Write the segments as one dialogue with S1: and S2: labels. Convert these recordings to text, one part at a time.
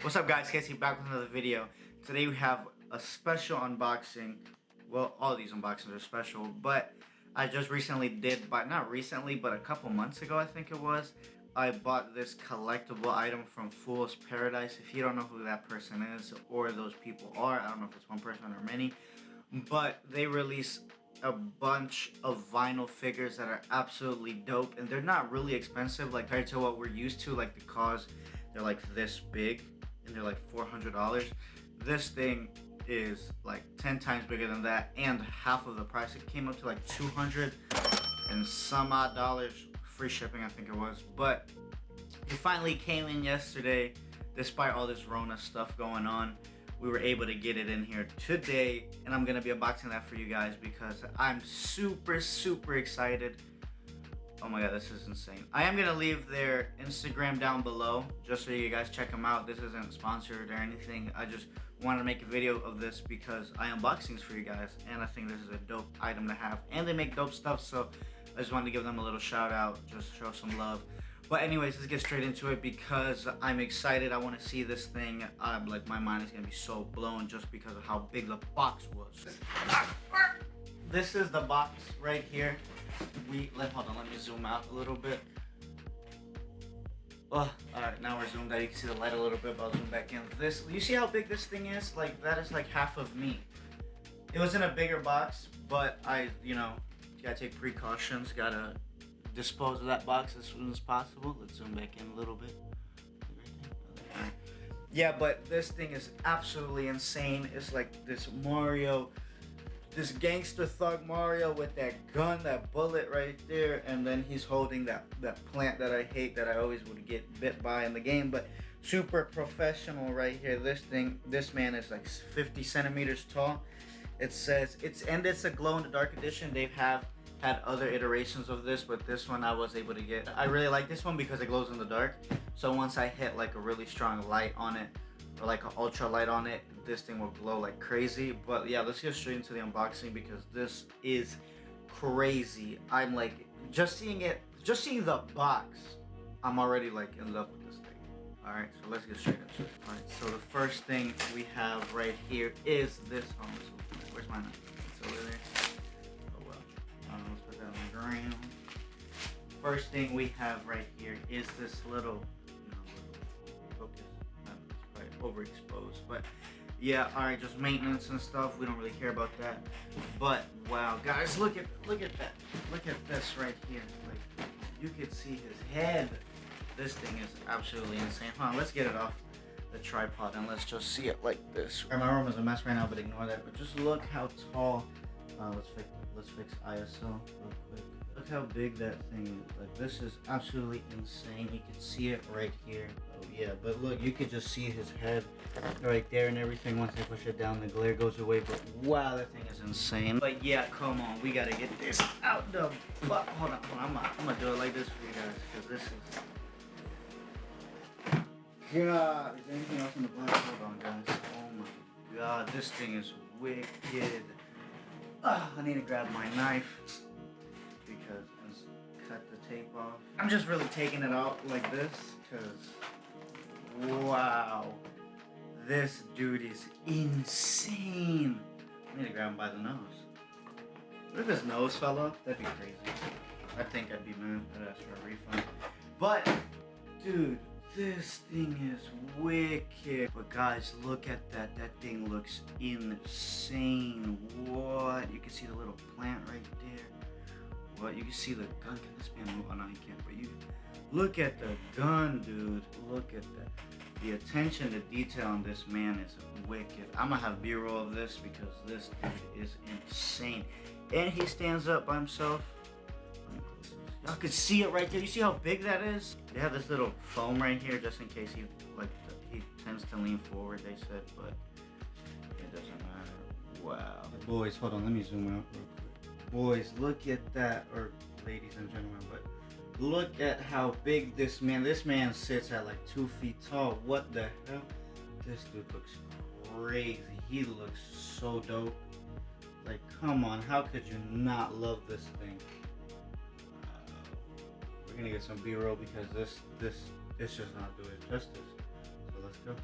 S1: What's up guys, Keysy back with another video. Today we have a special unboxing. Well, all these unboxings are special, but I just recently did, but not recently, but a couple months ago I think it was, I bought this collectible item from Fool's Paradise. If you don't know who that person is or those people are, I don't know if it's one person or many, but they release a bunch of vinyl figures that are absolutely dope, and they're not really expensive like compared to what we're used to, like the KAWS. They're like this big and they're like $400. This thing is like 10 times bigger than that and half of the price. It came up to like 200 and some odd dollars, free shipping I think it was, but it finally came in yesterday. Despite all this Rona stuff going on, we were able to get it in here today, and I'm gonna be unboxing that for you guys because I'm super excited. Oh my god, this is insane. I am gonna leave their Instagram down below just so you guys check them out. This isn't sponsored or anything. I just wanted to make a video of this because I unbox things for you guys, and I think this is a dope item to have, and they make dope stuff, so I just wanted to give them a little shout out, just show some love. But anyways, let's get straight into it because I'm excited. I want to see this thing. Like, my mind is gonna be so blown just because of how big the box was. This is the box right here. Hold on, let me zoom out a little bit. Oh, alright, now we're zoomed out. You can see the light a little bit, but I'll zoom back in. This, you see how big this thing is? Like, that is like half of me. It was in a bigger box, but you gotta take precautions, gotta dispose of that box as soon as possible. Let's zoom back in a little bit. Yeah, but this thing is absolutely insane. It's like this Mario, this gangster thug Mario with that gun, that bullet right there, and then he's holding that plant that I hate, that I always would get bit by in the game, but super professional right here. This man is like 50 centimeters tall. It says it's a glow in the dark edition. They've had other iterations of this, but this one I was able to get. I really like this one because it glows in the dark. So once I hit like a really strong light on it, or like an ultra light on it, this thing will glow like crazy. But yeah, let's get straight into the unboxing because this is crazy. I'm like, just seeing the box, I'm already like in love with this thing. All right, so let's get straight into it. All right, so the first thing we have right here is this. Where's my knife? It's over there. Oh well. Let's put that on the ground. First thing we have right here is this little, focus. It's probably overexposed, but yeah. All right, just maintenance and stuff. We don't really care about that. But wow, guys, look at that. Look at this right here. Like, you could see his head. This thing is absolutely insane. Hold on, let's get it off the tripod and let's just see it like this. My room is a mess right now, but ignore that. But just look how tall. Let's fix ISO real quick. Look how big that thing is. Like, this is absolutely insane. You can see it right here. Oh yeah, but look, you could just see his head right there and everything. Once I push it down, the glare goes away. But wow, that thing is insane. But yeah, come on, we gotta get this out the butt. Hold on, I'm gonna do it like this for you guys because this is. God, is there anything else in the box? Hold on, guys. Oh my god, this thing is wicked. I need to grab my knife because let's cut the tape off. I'm just really taking it out like this because wow, this dude is insane. I need to grab him by the nose. What if his nose fell off? That'd be crazy. I think I'd be mad. I'd ask for a refund. But dude, this thing is wicked. But guys, look at that. That thing looks insane. What? You can see the little plant right there. What? You can see the gun. Can this man move? Oh no, he can't. But you look at the gun, dude. Look at that. The attention to detail on this man is wicked. I'm gonna have B-roll of this because this dude is insane. And he stands up by himself. Y'all can see it right there. You see how big that is? They have this little foam right here just in case he tends to lean forward, they said, but it doesn't matter. Wow. Boys, hold on, let me zoom out real quick. Boys, look at that, or ladies and gentlemen, but look at how big this man sits at like 2 feet tall. What the hell? This dude looks crazy. He looks so dope. Like, come on, how could you not love this thing? We're gonna get some B-roll because this does not do it justice. So let's go.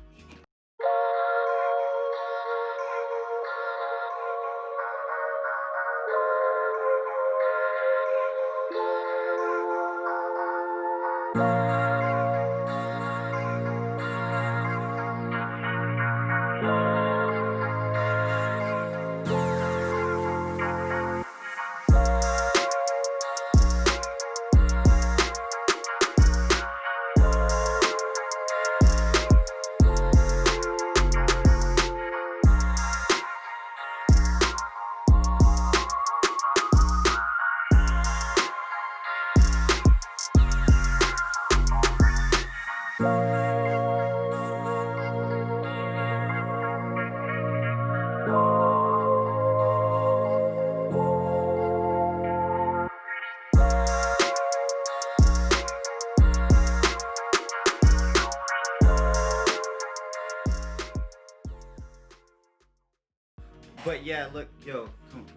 S1: But yeah, look, yo, come on.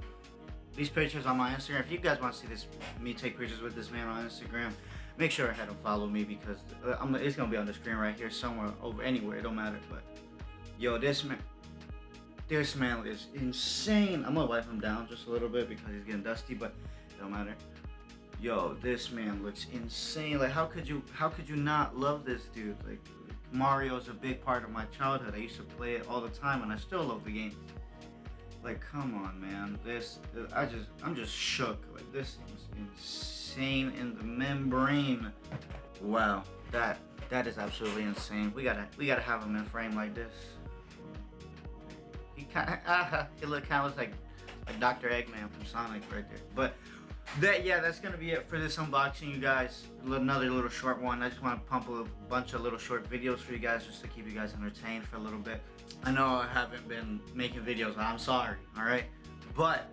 S1: These pictures on my Instagram. If you guys want to see this, me take pictures with this man on Instagram, make sure ahead and follow me, because it's gonna be on the screen right here somewhere, over anywhere. It don't matter. But yo, this man is insane. I'm gonna wipe him down just a little bit because he's getting dusty, but it don't matter. Yo, this man looks insane. Like, how could you not love this dude? Like, Mario's a big part of my childhood. I used to play it all the time, and I still love the game. Like, come on, man. I'm just shook. Like, this is insane in the membrane. Wow, that is absolutely insane. We gotta have him in frame like this. He look kind of like Dr. Eggman from Sonic right there. But that's gonna be it for this unboxing, you guys. Another little short one. I just want to pump a bunch of little short videos for you guys, just to keep you guys entertained for a little bit. I know I haven't been making videos. I'm sorry. All right, but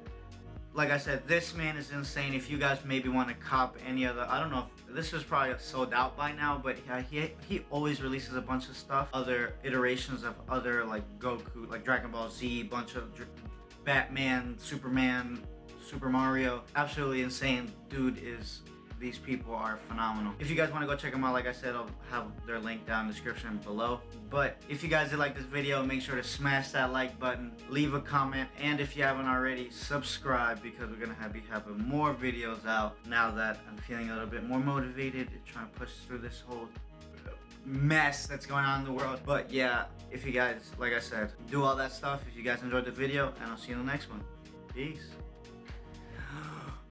S1: like I said, this man is insane. If you guys maybe want to cop any other, I don't know if this is probably sold out by now, but he always releases a bunch of stuff, other iterations of other, like Goku, like Dragon Ball Z, bunch of Batman, Superman, Super Mario. Absolutely insane. Dude these people are phenomenal. If you guys want to go check them out, like I said, I'll have their link down in the description below. But if you guys did like this video, make sure to smash that like button, leave a comment, and if you haven't already, subscribe, because we're gonna be having more videos out now that I'm feeling a little bit more motivated to try to push through this whole mess that's going on in the world. But yeah, if you guys, like I said, do all that stuff, if you guys enjoyed the video, and I'll see you in the next one. Peace.